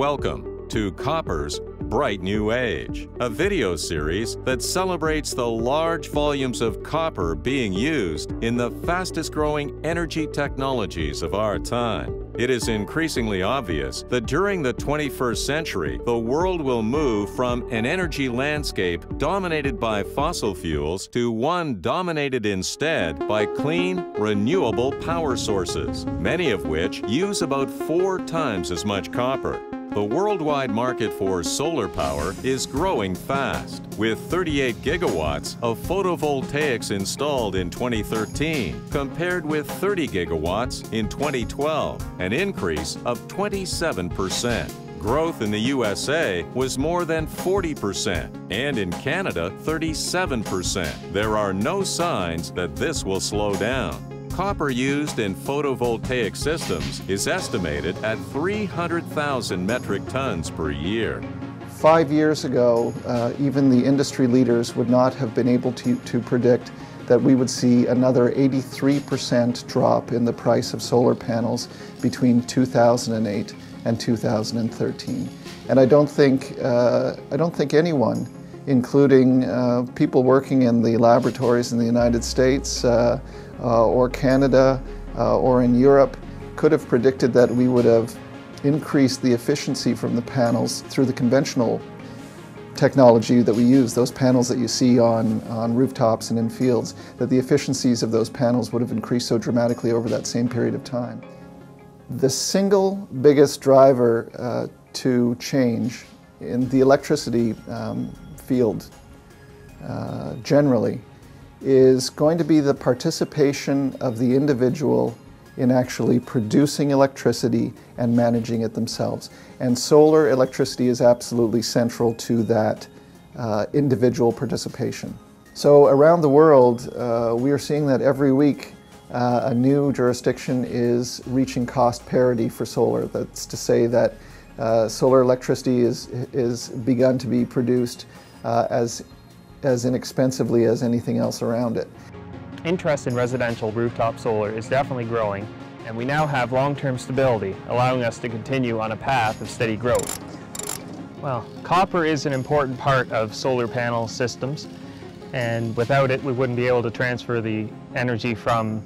Welcome to Copper's Bright New Age, a video series that celebrates the large volumes of copper being used in the fastest-growing energy technologies of our time. It is increasingly obvious that during the 21st century, the world will move from an energy landscape dominated by fossil fuels to one dominated instead by clean, renewable power sources, many of which use about 4 times as much copper. The worldwide market for solar power is growing fast, with 38 gigawatts of photovoltaics installed in 2013, compared with 30 gigawatts in 2012, an increase of 27%. Growth in the USA was more than 40%, and in Canada, 37%. There are no signs that this will slow down. Copper used in photovoltaic systems is estimated at 300,000 metric tons per year. 5 years ago, even the industry leaders would not have been able to predict that we would see another 83% drop in the price of solar panels between 2008 and 2013. And I don't think anyone, including people working in the laboratories in the United States or Canada or in Europe, could have predicted that we would have increased the efficiency from the panels through the conventional technology that we use, those panels that you see on rooftops and in fields, that the efficiencies of those panels would have increased so dramatically over that same period of time. The single biggest driver to change in the electricity field generally is going to be the participation of the individual in actually producing electricity and managing it themselves. And solar electricity is absolutely central to that individual participation. So around the world, we are seeing that every week a new jurisdiction is reaching cost parity for solar. That's to say that solar electricity is begun to be produced as inexpensively as anything else around it. Interest in residential rooftop solar is definitely growing, and we now have long-term stability, allowing us to continue on a path of steady growth. Well, copper is an important part of solar panel systems, and without it we wouldn't be able to transfer the energy from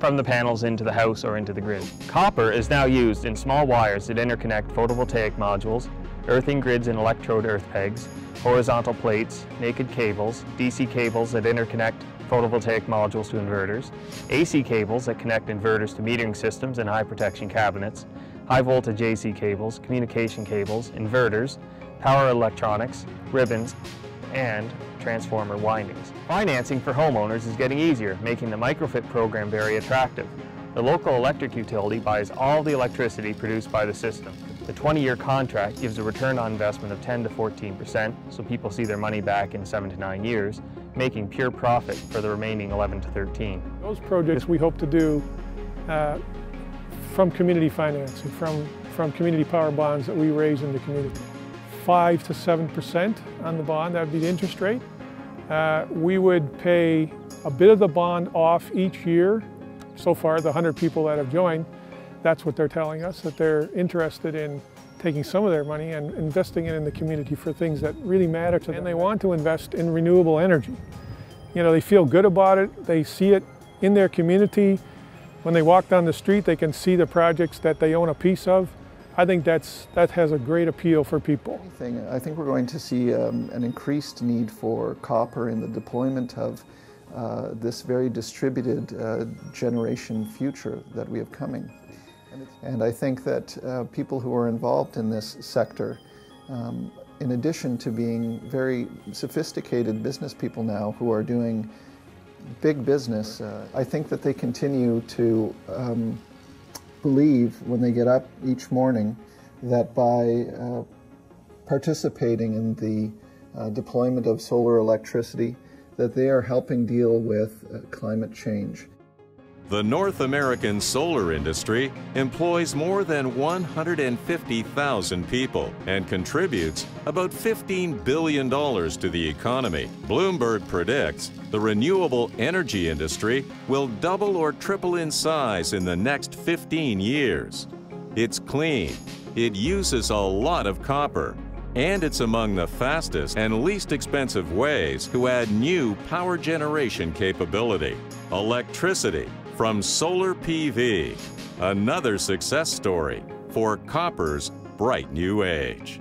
the panels into the house or into the grid. Copper is now used in small wires that interconnect photovoltaic modules, earthing grids and electrode earth pegs, horizontal plates, naked cables, DC cables that interconnect photovoltaic modules to inverters, AC cables that connect inverters to metering systems and high protection cabinets, high voltage AC cables, communication cables, inverters, power electronics, ribbons, and transformer windings. Financing for homeowners is getting easier, making the microfit program very attractive. The local electric utility buys all the electricity produced by the system. The 20-year contract gives a return on investment of 10 to 14%, so people see their money back in 7 to 9 years, making pure profit for the remaining 11 to 13. Those projects we hope to do from community financing, from community power bonds that we raise in the community. 5 to 7% on the bond, that would be the interest rate. We would pay a bit of the bond off each year. So far, the 100 people that have joined, that's what they're telling us, that they're interested in taking some of their money and investing it in the community for things that really matter to them. And they want to invest in renewable energy. You know, they feel good about it, they see it in their community. When they walk down the street, they can see the projects that they own a piece of. I think that has a great appeal for people. I think we're going to see an increased need for copper in the deployment of this very distributed generation future that we have coming. And I think that people who are involved in this sector, in addition to being very sophisticated business people now who are doing big business, I think that they continue to believe when they get up each morning that by participating in the deployment of solar electricity, that they are helping deal with climate change. The North American solar industry employs more than 150,000 people and contributes about $15 billion to the economy. Bloomberg predicts the renewable energy industry will double or triple in size in the next 15 years. It's clean, It uses a lot of copper, and it's among the fastest and least expensive ways to add new power generation capability. Electricity from solar PV. Another success story for copper's bright new age.